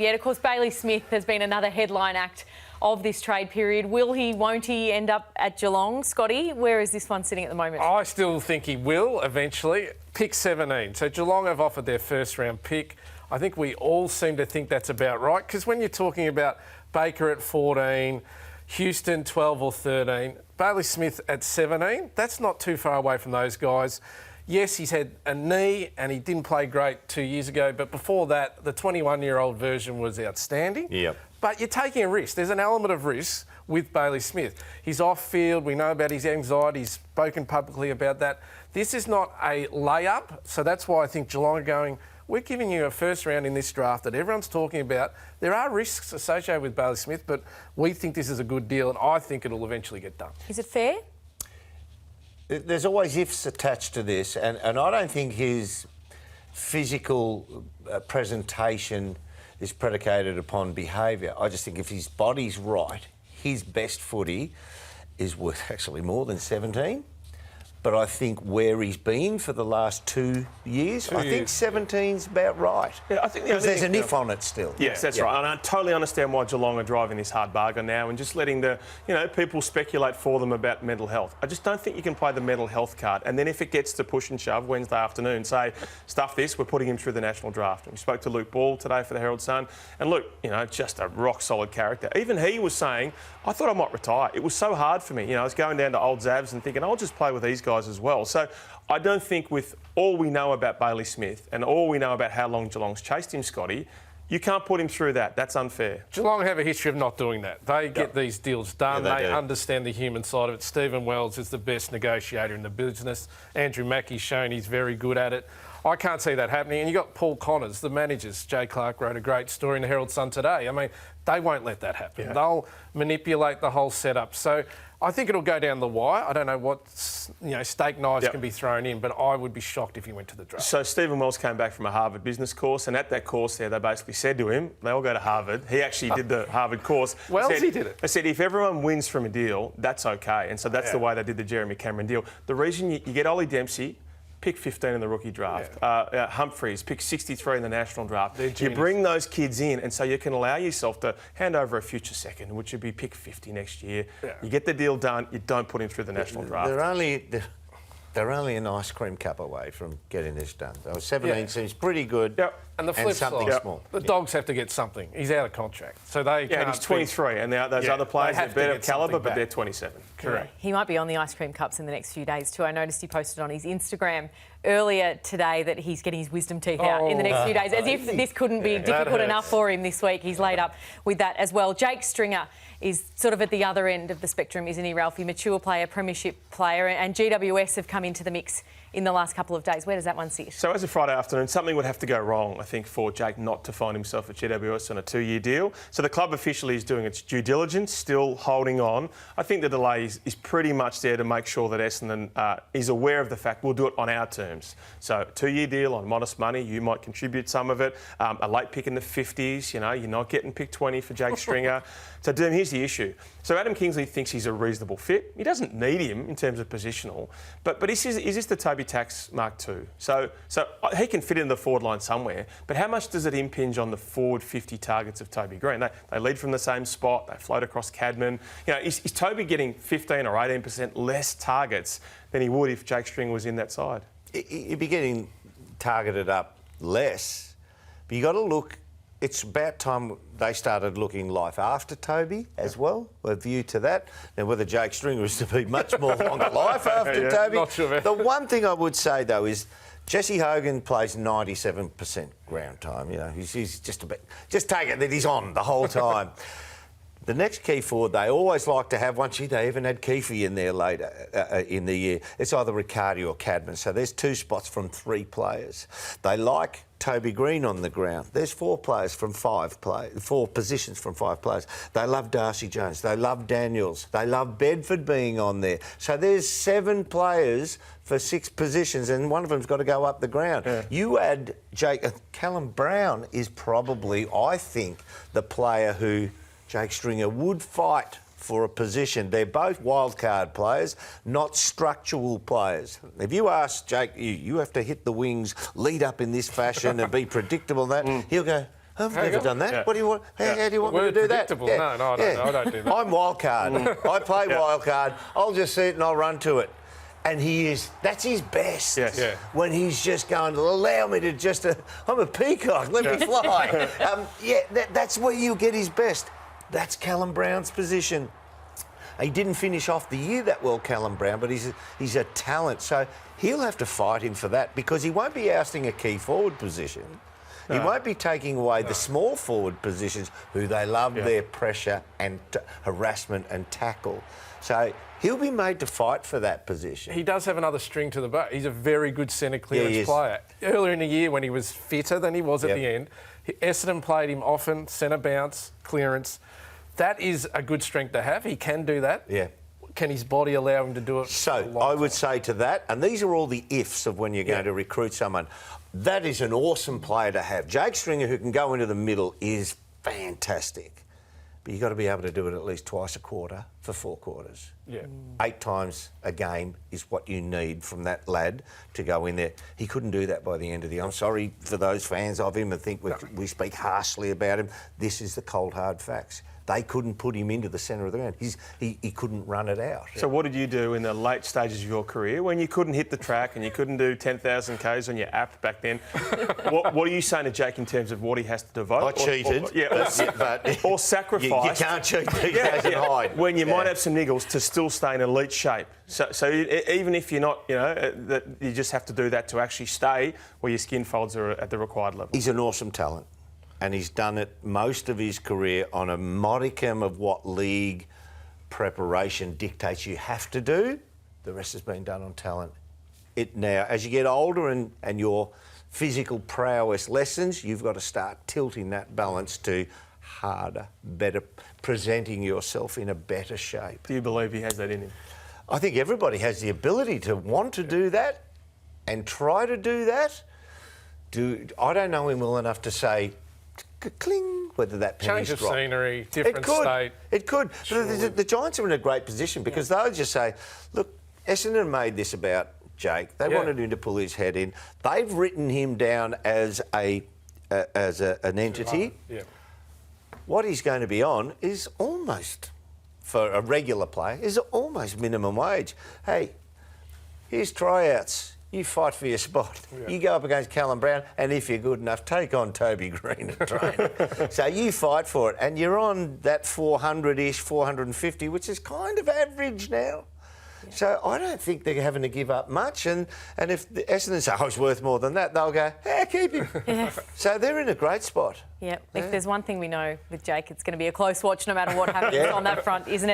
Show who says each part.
Speaker 1: Yet, of course, Bailey Smith has been another headline act of this trade period. Will he, won't he end up at Geelong? Scotty, where is this one sitting at the moment?
Speaker 2: I still think he will eventually. Pick 17. So Geelong have offered their first round pick. I think we all seem to think that's about right, because when you're talking about Baker at 14, Houston 12 or 13, Bailey Smith at 17, that's not too far away from those guys. Yes, he's had a knee and he didn't play great 2 years ago, but before that, the 21-year-old version was outstanding.
Speaker 3: Yep.
Speaker 2: But you're taking a risk. There's an element of risk with Bailey Smith. He's off-field. We know about his anxiety. He's spoken publicly about that. This is not a layup, so that's why I think Geelong are going, we're giving you a first round in this draft that everyone's talking about. There are risks associated with Bailey Smith, but we think this is a good deal, and I think it'll eventually get done.
Speaker 1: Is it fair?
Speaker 3: There's always ifs attached to this, and I don't think his physical presentation is predicated upon behaviour. I just think if his body's right, his best footy is worth actually more than 17. But I think where he's been for the last 2 years, I think 17's about right.
Speaker 4: Yeah, I think
Speaker 3: there's an if on it still.
Speaker 4: Yes, that's right. And I totally understand why Geelong are driving this hard bargain now and just letting the, people speculate for them about mental health. I just don't think you can play the mental health card. And then if it gets to push and shove Wednesday afternoon, say, stuff this, we're putting him through the national draft. And we spoke to Luke Ball today for the Herald Sun. And Luke, just a rock-solid character. Even he was saying, I thought I might retire. It was so hard for me. I was going down to Old Zavs and thinking, I'll just play with these guys as well. So I don't think with all we know about Bailey Smith and all we know about how long Geelong's chased him, Scotty, you can't put him through that. That's unfair.
Speaker 2: Geelong have a history of not doing that. They get these deals done.
Speaker 3: Yeah,
Speaker 2: they understand the human side of it. Stephen Wells is the best negotiator in the business. Andrew Mackey's shown he's very good at it. I can't see that happening. And you've got Paul Connors, the managers. Jay Clark wrote a great story in the Herald Sun today. I mean, they won't let that happen. Yeah. They'll manipulate the whole setup. So I think it'll go down the wire. I don't know what steak knives can be thrown in, but I would be shocked if he went to the draft.
Speaker 4: So Stephen Wells came back from a Harvard business course, and at that course there, they basically said to him, they all go to Harvard. He actually did the Harvard course.
Speaker 2: He did it.
Speaker 4: They said, if everyone wins from a deal, that's okay. And so that's the way they did the Jeremy Cameron deal. The reason you get Ollie Dempsey, pick 15 in the rookie draft. Humphreys, pick 63 in the national draft. You bring those kids in, and so you can allow yourself to hand over a future second, which would be pick 50 next year. Yeah. You get the deal done, you don't put him through the national draft.
Speaker 3: They're only an ice cream cup away from getting this done. So 17 seems pretty good.
Speaker 2: Yep. And the flip side,
Speaker 3: small.
Speaker 2: The Dogs have to get something. He's out of contract, so they can't.
Speaker 4: And he's 23, and those other players are better calibre, but they're 27.
Speaker 2: Correct.
Speaker 1: Yeah. He might be on the ice cream cups in the next few days too. I noticed he posted on his Instagram earlier today that he's getting his wisdom teeth out in the next few days, as if this couldn't be difficult enough for him this week. He's laid up with that as well. Jake Stringer is sort of at the other end of the spectrum, isn't he, Ralphie? Mature player, premiership player, and GWS have come into the mix in the last couple of days. Where does that one sit?
Speaker 4: So as a Friday afternoon, something would have to go wrong, I think, for Jake not to find himself at GWS on a 2-year deal. So the club officially is doing its due diligence, still holding on. I think the delay is pretty much there to make sure that Essendon is aware of the fact we'll do it on our terms. So 2-year deal on modest money, you might contribute some of it. A late pick in the 50s, you're not getting pick 20 for Jake Stringer. So here's the issue. So Adam Kingsley thinks he's a reasonable fit. He doesn't need him in terms of positional, but is this the Toby Tax Mark II? So he can fit in the forward line somewhere, but how much does it impinge on the forward 50 targets of Toby Green? They lead from the same spot, they float across Cadman. Is Toby getting 15 or 18% less targets than he would if Jake Stringer was in that side?
Speaker 3: He'd be getting targeted up less, but you got to look. It's about time they started looking life after Toby as well, a view to that. Now, whether Jake Stringer is to be much more longer life after Toby.
Speaker 2: Not sure.
Speaker 3: The one thing I would say, though, is Jesse Hogan plays 97% ground time. He's just take it that he's on the whole time. The next key forward they always like to have, they even had Keefe in there later in the year, it's either Riccardi or Cadman. So there's 2 spots from 3 players. They like Toby Green on the ground. There's 4 players from 5 players, 4 positions from 5 players. They love Darcy Jones. They love Daniels. They love Bedford being on there. So there's 7 players for 6 positions, and one of them's got to go up the ground. Yeah. You add Callum Brown is probably, I think, the player who Jake Stringer would fight for a position. They're both wildcard players, not structural players. If you ask Jake, you have to hit the wings, lead up in this fashion and be predictable and that, he'll go, I've never done that.
Speaker 4: Yeah.
Speaker 3: What do you want? How do you want me to
Speaker 2: We're
Speaker 3: do that?
Speaker 2: predictable. No, I don't do that.
Speaker 3: I'm wild card. I play wild card. I'll just see it and I'll run to it. And that's his best.
Speaker 4: Yes. Yeah.
Speaker 3: When he's just going, allow me to just, I'm a peacock, let me fly. That's where you get his best. That's Callum Brown's position. He didn't finish off the year that well, Callum Brown, but he's a talent. So he'll have to fight him for that because he won't be ousting a key forward position. He won't be taking away the small forward positions who they love their pressure and harassment and tackle. So he'll be made to fight for that position.
Speaker 2: He does have another string to the bow. He's a very good centre clearance player. Earlier in the year when he was fitter than he was at the end, Essendon played him often, centre bounce, clearance. That is a good strength to have. He can do that.
Speaker 3: Yeah.
Speaker 2: Can his body allow him to do it?
Speaker 3: So I would say to that, and these are all the ifs of when you're going to recruit someone, that is an awesome player to have. Jake Stringer, who can go into the middle, is fantastic. But you've got to be able to do it at least twice a quarter for 4 quarters.
Speaker 2: Yeah.
Speaker 3: 8 times a game is what you need from that lad to go in there. He couldn't do that by the end of the year. I'm sorry for those fans of him and think we speak harshly about him. This is the cold, hard facts. They couldn't put him into the centre of the ground. He couldn't run it out.
Speaker 4: So what did you do in the late stages of your career when you couldn't hit the track and you couldn't do 10,000 Ks on your app back then? what are you saying to Jake in terms of what he has to devote?
Speaker 3: I cheated.
Speaker 4: Or sacrifice.
Speaker 3: You can't cheat these days and hide.
Speaker 4: When you might have some niggles to still stay in elite shape. So even if you're not, that you just have to do that to actually stay where your skin folds are at the required level.
Speaker 3: He's an awesome talent. And he's done it most of his career on a modicum of what league preparation dictates you have to do. The rest has been done on talent. Now, as you get older and your physical prowess lessens, you've got to start tilting that balance to harder, better, presenting yourself in a better shape.
Speaker 4: Do you believe he has that in him?
Speaker 3: I think everybody has the ability to want to do that and try to do that. I don't know him well enough to say, cling, whether that penny's
Speaker 2: Change of
Speaker 3: dropped.
Speaker 2: scenery, different state.
Speaker 3: It could. But the Giants are in a great position because they'll just say, look, Essendon made this about Jake. They wanted him to pull his head in. They've written him down as an entity.
Speaker 2: Yeah.
Speaker 3: What he's going to be on is almost, for a regular player, is almost minimum wage. Hey, here's tryouts. You fight for your spot. Yeah. You go up against Callum Brown, and if you're good enough, take on Toby Green and train. So you fight for it, and you're on that 400-ish, 450, which is kind of average now. Yeah. So I don't think they're having to give up much. And if the Essendon say, he's worth more than that, they'll go, keep him. Yeah. So they're in a great spot.
Speaker 1: Yep. If there's one thing we know with Jake, it's going to be a close watch no matter what happens on that front, isn't it?